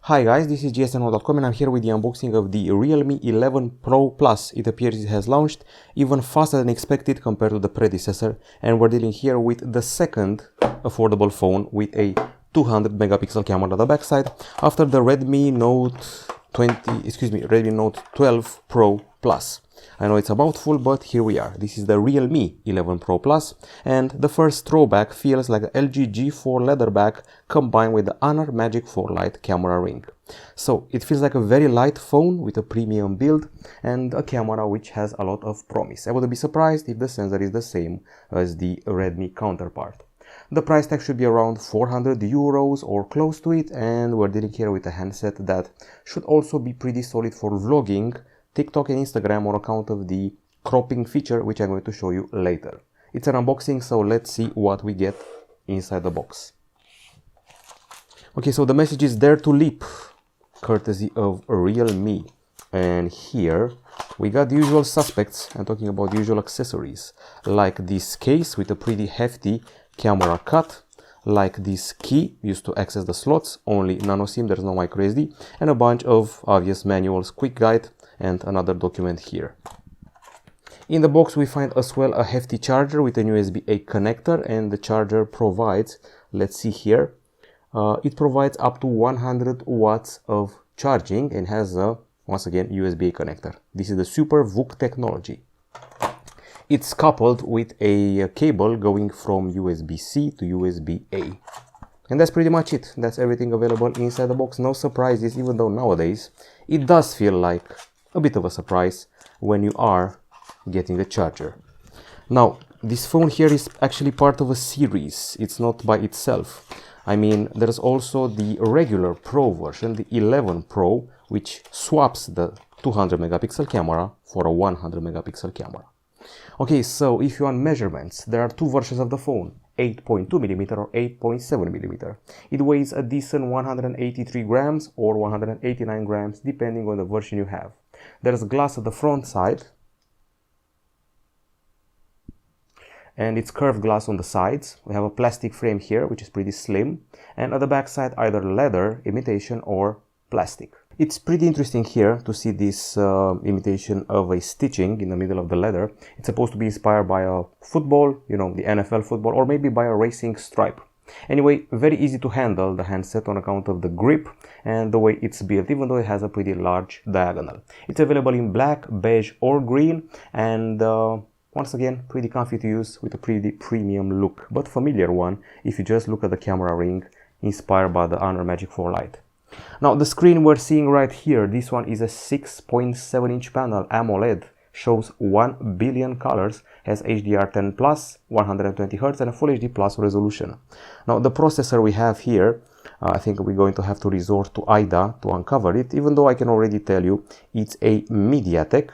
Hi guys, this is gsno.com and I'm here with the unboxing of the Realme 11 Pro Plus. It appears it has launched even faster than expected compared to the predecessor, and we're dealing here with the second affordable phone with a 200 megapixel camera on the backside after the Redmi Note 12 Pro Plus. I know it's a mouthful, but here we are. This is the Realme 11 Pro Plus, and the first throwback feels like an LG G4 leather back combined with the Honor Magic 4 Lite camera ring. So it feels like a very light phone with a premium build and a camera which has a lot of promise. I wouldn't be surprised if the sensor is the same as the Redmi counterpart. The price tag should be around 400 euros or close to it, and we're dealing here with a handset that should also be pretty solid for vlogging, TikTok and Instagram on account of the cropping feature, which I'm going to show you later. It's an unboxing, so let's see what we get inside the box. Okay, so the message is "Dare to Leap," courtesy of Realme. And here we got the usual suspects. I'm talking about the usual accessories, like this case with a pretty hefty camera cut, like this key used to access the slots, only nano SIM, there's no micro SD, and a bunch of obvious manuals, quick guide, and another document here. In the box we find as well a hefty charger with an USB-A connector, and the charger provides, let's see here, it provides up to 100 watts of charging and has a, once again, USB-A connector. This is the Super VOOC technology. It's coupled with a cable going from USB-C to USB-A. And that's pretty much it. That's everything available inside the box. No surprises, even though nowadays it does feel like a bit of a surprise when you are getting a charger. Now, this phone here is actually part of a series. It's not by itself. I mean, there's also the regular Pro version, the 11 Pro, which swaps the 200 megapixel camera for a 100 megapixel camera. Okay, so if you want measurements, there are two versions of the phone, 8.2mm or 8.7mm. It weighs a decent 183 grams or 189 grams, depending on the version you have. There's glass at the front side, and it's curved glass on the sides. We have a plastic frame here, which is pretty slim, and at the back side, either leather, imitation, or plastic. It's pretty interesting here to see this imitation of a stitching in the middle of the leather. It's supposed to be inspired by a football, you know, the NFL football, or maybe by a racing stripe. Anyway, very easy to handle the handset on account of the grip and the way it's built, even though it has a pretty large diagonal. It's available in black, beige, or green, and once again, pretty comfy to use with a pretty premium look, but familiar one if you just look at the camera ring inspired by the Honor Magic 4 Lite. Now, the screen we're seeing right here, this one is a 6.7-inch panel AMOLED, shows 1 billion colors, has HDR10+, 120Hz, and a Full HD Plus resolution. Now, the processor we have here, I think we're going to have to resort to IDA to uncover it, even though I can already tell you it's a MediaTek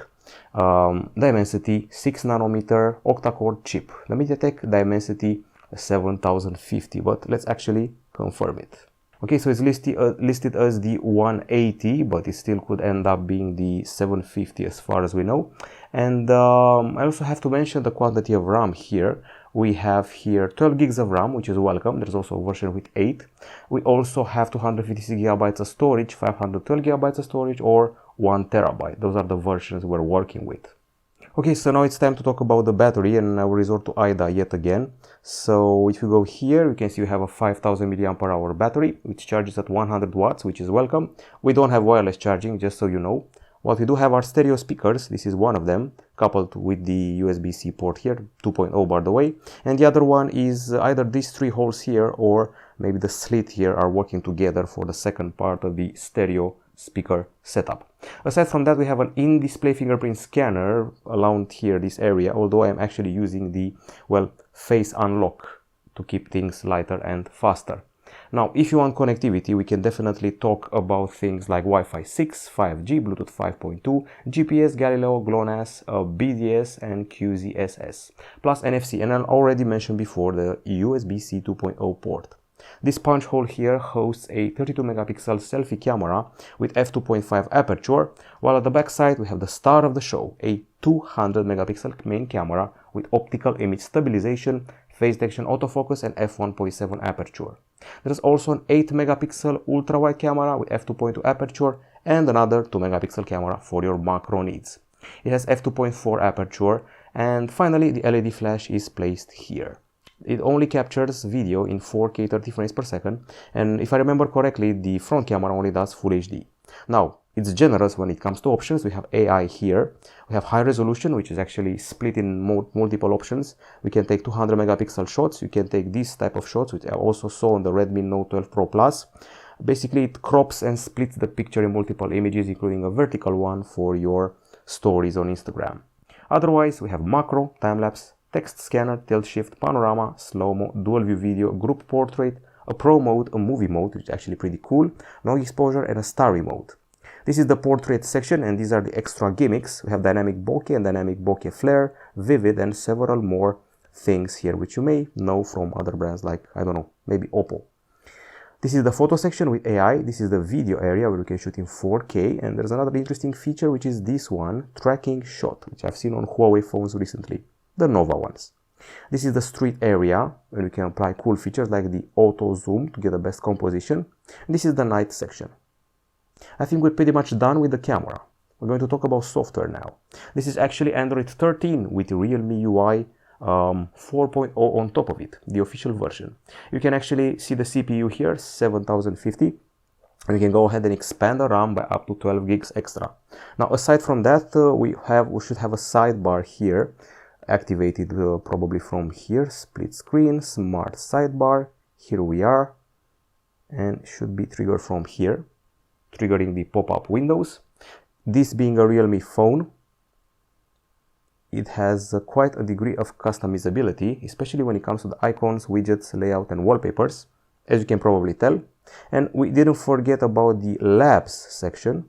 Dimensity 6nm octa-core chip. The MediaTek Dimensity 7050, but let's actually confirm it. Okay, so it's listed as the 180, but it still could end up being the 750 as far as we know. And I also have to mention the quantity of RAM here. We have here 12 gigs of RAM, which is welcome. There's also a version with 8. We also have 256 gigabytes of storage, 512 gigabytes of storage, or 1 terabyte. Those are the versions we're working with. Okay, so now it's time to talk about the battery, and I will resort to IDA yet again. So if you go here, you can see you have a 5000 mAh battery, which charges at 100 watts, which is welcome. We don't have wireless charging, just so you know. What we do have are stereo speakers. This is one of them, coupled with the USB-C port here, 2.0 by the way. And the other one is either these three holes here, or maybe the slit here are working together for the second part of the stereo speaker setup. Aside from that, we have an in-display fingerprint scanner around here, this area, although I'm actually using the, well, face unlock to keep things lighter and faster. Now, if you want connectivity, we can definitely talk about things like Wi-Fi 6, 5G, Bluetooth 5.2, GPS, Galileo, GLONASS, BDS, and QZSS, plus NFC, and I already mentioned before the USB-C 2.0 port. This punch hole here hosts a 32 megapixel selfie camera with f2.5 aperture, while at the back side we have the star of the show, a 200 megapixel main camera with optical image stabilization, phase detection autofocus, and f1.7 aperture. There's also an 8 megapixel ultra-wide camera with f2.2 aperture and another 2 megapixel camera for your macro needs. It has f2.4 aperture, and finally the LED flash is placed here. It only captures video in 4K 30 frames per second, and if I remember correctly, the front camera only does Full HD. Now, it's generous when it comes to options. We have AI here. We have high resolution, which is actually split in multiple options. We can take 200 megapixel shots. You can take this type of shots, which I also saw on the Redmi Note 12 Pro Plus. Basically, it crops and splits the picture in multiple images, including a vertical one for your stories on Instagram. Otherwise, we have macro, time-lapse, text scanner, tilt shift, panorama, slow-mo, dual view video, group portrait, a pro mode, a movie mode, which is actually pretty cool, long exposure, and a starry mode. This is the portrait section, and these are the extra gimmicks. We have dynamic bokeh and dynamic bokeh flare, vivid, and several more things here, which you may know from other brands like, I don't know, maybe Oppo. This is the photo section with AI. This is the video area where you can shoot in 4K, and there's another interesting feature, which is this one, tracking shot, which I've seen on Huawei phones recently, the Nova ones. This is the street area where you can apply cool features like the auto zoom to get the best composition. And this is the night section. I think we're pretty much done with the camera. We're going to talk about software now. This is actually Android 13 with realme UI 4.0 on top of it, the official version. You can actually see the CPU here, 7050, and you can go ahead and expand the RAM by up to 12 gigs extra. Now, aside from that, we should have a sidebar here, activated probably from here, split screen, smart sidebar. Here we are, and should be triggered from here, triggering the pop-up windows. This being a Realme phone, it has quite a degree of customizability, especially when it comes to the icons, widgets, layout, and wallpapers, as you can probably tell. And we didn't forget about the labs section,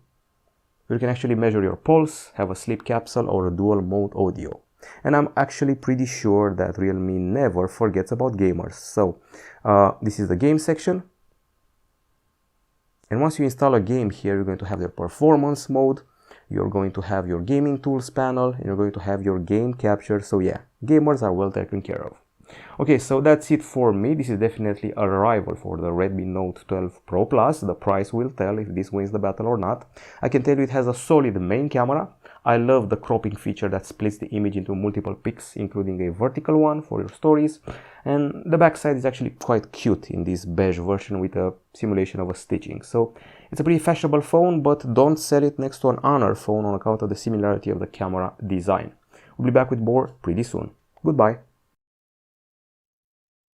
where you can actually measure your pulse, have a sleep capsule, or a dual mode audio. And I'm actually pretty sure that Realme never forgets about gamers. So this is the game section. And once you install a game here, you're going to have your performance mode, you're going to have your gaming tools panel, and you're going to have your game capture. So yeah, gamers are well taken care of. Okay, so that's it for me. This is definitely a rival for the Redmi Note 12 Pro Plus. The price will tell if this wins the battle or not. I can tell you it has a solid main camera. I love the cropping feature that splits the image into multiple pics, including a vertical one for your stories. And the backside is actually quite cute in this beige version with a simulation of a stitching. So it's a pretty fashionable phone, but don't sell it next to an Honor phone on account of the similarity of the camera design. We'll be back with more pretty soon. Goodbye.